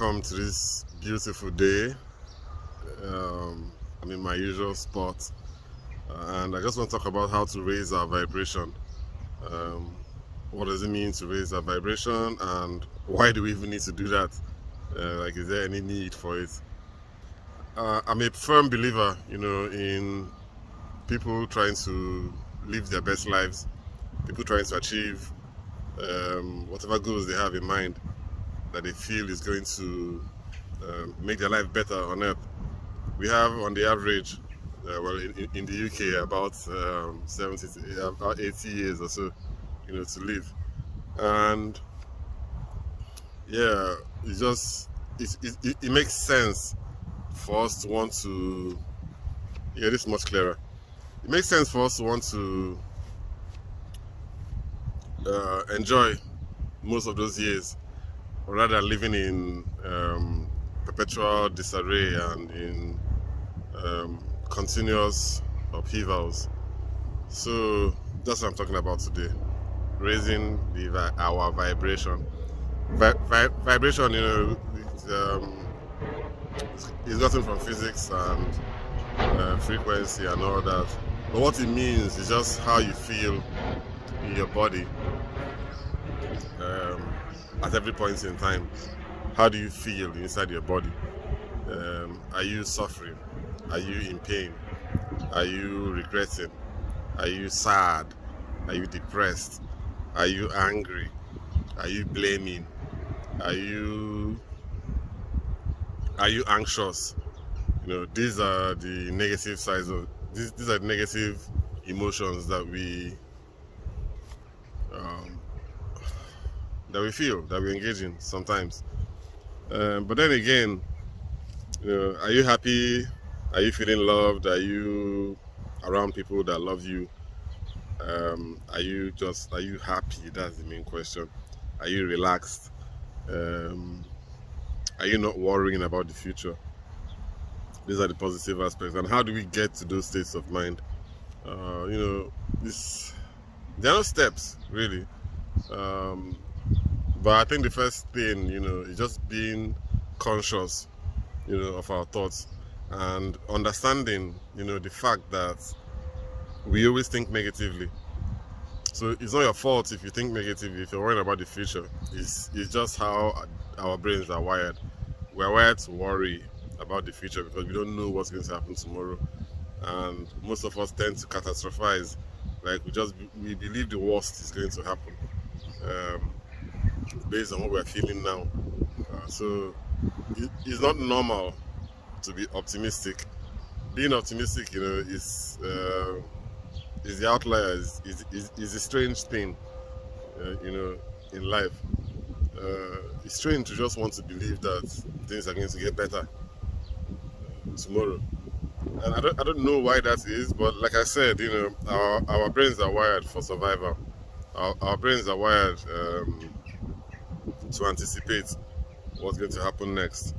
welcome to this beautiful day. I'm in my usual spot, and I just want to talk about how to raise our vibration. Um, what does it mean to raise our vibration, and why do we even need to do that? Is there any need for it? I'm a firm believer, in people trying to live their best lives, people trying to achieve whatever goals they have in mind that they feel is going to make their life better on earth. We have, on the average, in the UK, about 70 to about 80 years or so, to live. And yeah, it makes sense for us to want to. Yeah, this is much clearer. It makes sense for us to want to enjoy most of those years, rather than living in perpetual disarray and in continuous upheavals. So that's what I'm talking about today: raising our vibration. Vibration, it's gotten from physics and frequency and all that. But what it means is just how you feel in your body at every point in time. How do you feel inside your body? Are you suffering? Are you in pain? Are you regretting? Are you sad? Are you depressed? Are you angry? Are you blaming? Are you anxious? These are the negative sides of these are negative emotions that we feel, that we engage in sometimes. But then again, are you happy? Are you feeling loved? Are you around people that love you? Are you happy? That's the main question. Are you relaxed? Are you not worrying about the future? These are the positive aspects. And how do we get to those states of mind? There are no steps really. But I think the first thing, is just being conscious, of our thoughts, and understanding, the fact that we always think negatively. So it's not your fault if you think negatively, if you're worrying about the future. It's just how our brains are wired. We're wired to worry about the future because we don't know what's going to happen tomorrow. And most of us tend to catastrophize. Like we believe the worst is going to happen based on what we're feeling now. So it's not normal to be optimistic. Being optimistic, is the outlier, is a strange thing, in life. It's strange to just want to believe that things are going to get better tomorrow. And I don't know why that is, but like I said, our brains are wired for survival. Our brains are wired to anticipate what's going to happen next.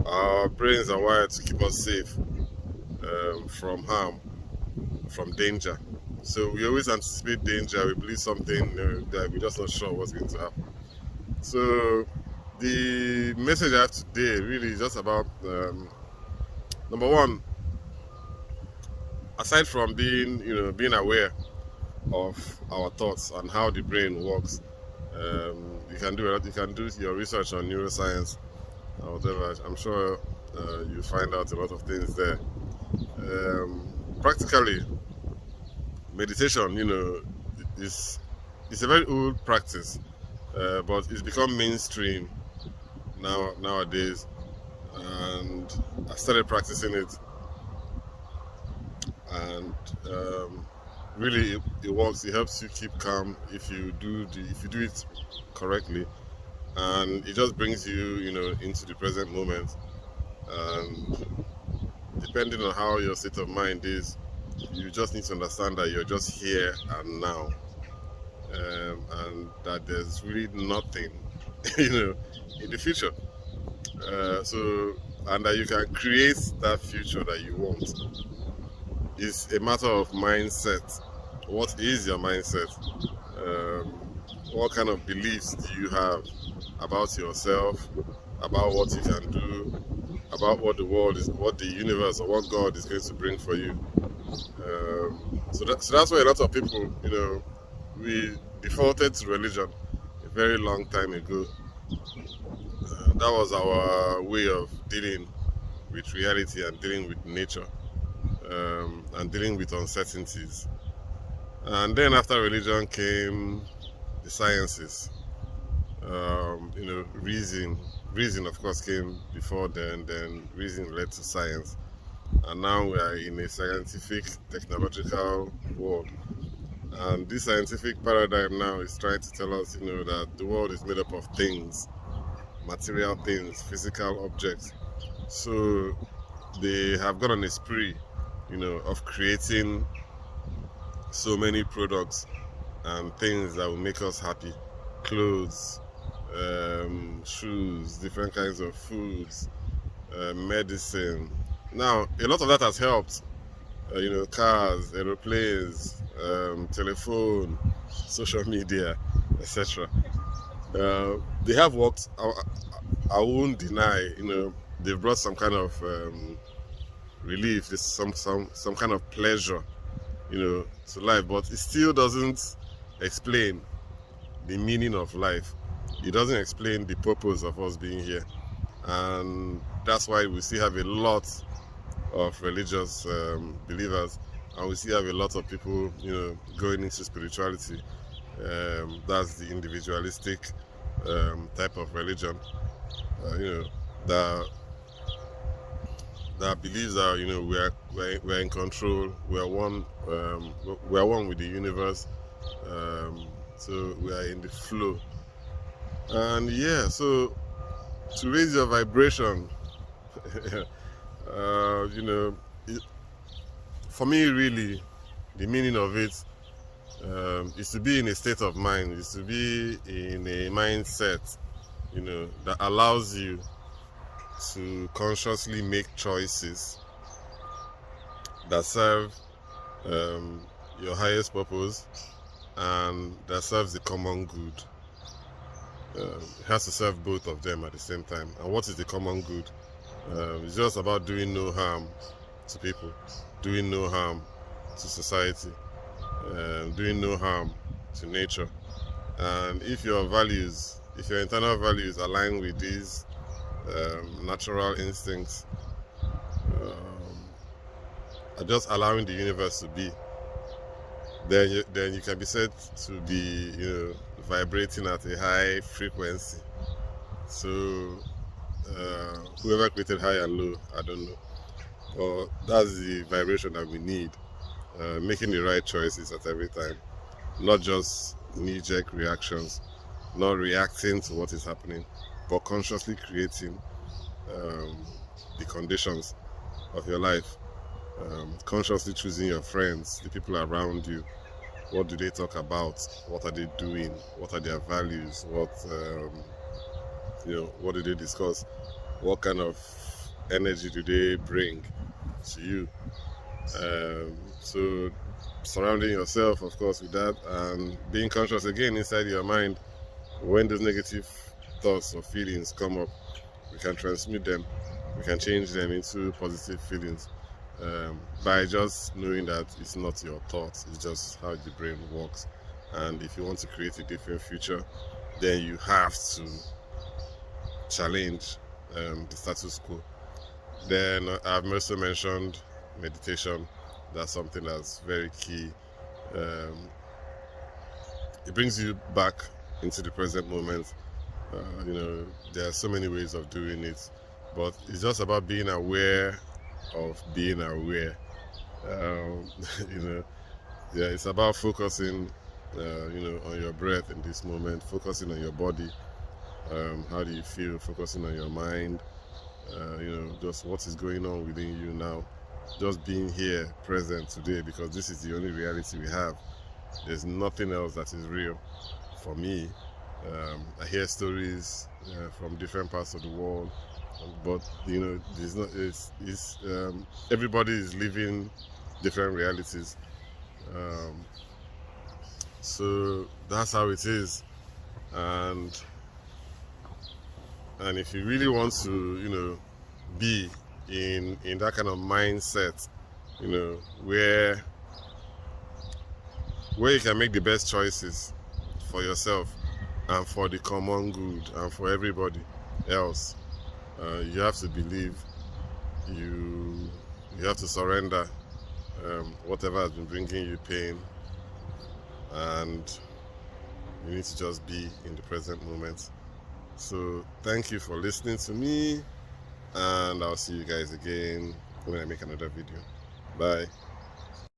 Our brains are wired to keep us safe from harm, from danger. So we always anticipate danger. We believe something that we're just not sure what's going to happen. So the message I have today really is just about number one. Aside from being aware of our thoughts and how the brain works, you can do your research on neuroscience or whatever. I'm sure you find out a lot of things there. Practically, meditation, is a very old practice, but it's become mainstream nowadays, and I started practicing it, and really it works. It helps you keep calm if you do it correctly, and it just brings you into the present moment. And depending on how your state of mind is, you just need to understand that you're just here and now, and that there's really nothing in the future. And that you can create that future that you want. It's a matter of mindset. What is your mindset? What kind of beliefs do you have about yourself, about what you can do, about what the world is, what the universe or what God is going to bring for you. So that's why a lot of people, we defaulted to religion a very long time ago. That was our way of dealing with reality and dealing with nature, and dealing with uncertainties. And then after religion came the sciences. Reason of course came before then reason led to science. And now we are in a scientific, technological world. And this scientific paradigm now is trying to tell us, that the world is made up of things, material things, physical objects. So they have gone on a spree, of creating so many products and things that will make us happy. Clothes, shoes, different kinds of foods, medicine. Now, a lot of that has helped. Cars, aeroplanes, telephone, social media, etc. They have worked. I won't deny. They've brought some kind of relief, some kind of pleasure, to life. But it still doesn't explain the meaning of life. It doesn't explain the purpose of us being here, and that's why we still have a lot of religious believers, and we still have a lot of people, going into spirituality. That's the individualistic type of religion, that believes that we're in control, we are one with the universe, so we are in the flow. And yeah, so to raise your vibration, uh, you know, it, for me, really, the meaning of it is to be in a state of mind, is to be in a mindset, that allows you to consciously make choices that serve your highest purpose and that serves the common good. It has to serve both of them at the same time. And what is the common good? It's just about doing no harm to people, doing no harm to society, doing no harm to nature. And if your internal values align with these natural instincts, are just allowing the universe to be, then you can be said to be, vibrating at a high frequency. So whoever created high and low, I don't know, but that's the vibration that we need. Making the right choices at every time, not just knee-jerk reactions, not reacting to what is happening, but consciously creating the conditions of your life. Consciously choosing your friends, the people around you. What do they talk about? What are they doing? What are their values? What do they discuss? What kind of energy do they bring to you? So surrounding yourself, of course, with that, and being conscious again inside your mind when those negative thoughts or feelings come up, we can transmute them, we can change them into positive feelings, by just knowing that it's not your thoughts, it's just how the brain works. And if you want to create a different future, then you have to challenge the status quo. Then I've also mentioned meditation. That's something that's very key. Um, it brings you back into the present moment. There are so many ways of doing it, but it's just about being aware of being aware. Um, you know, yeah, it's about focusing, on your breath in this moment, focusing on your body. How do you feel? Focusing on your mind. Just what is going on within you now. Just being here, present today, because this is the only reality we have. There's nothing else that is real for me. I hear stories from different parts of the world, but there's not. Everybody is living different realities. Um, so that's how it is, and And if you really want to, be in that kind of mindset, where you can make the best choices for yourself and for the common good and for everybody else, you have to believe, you have to surrender whatever has been bringing you pain, and you need to just be in the present moment. So thank you for listening to me, and I'll see you guys again when I make another video. Bye.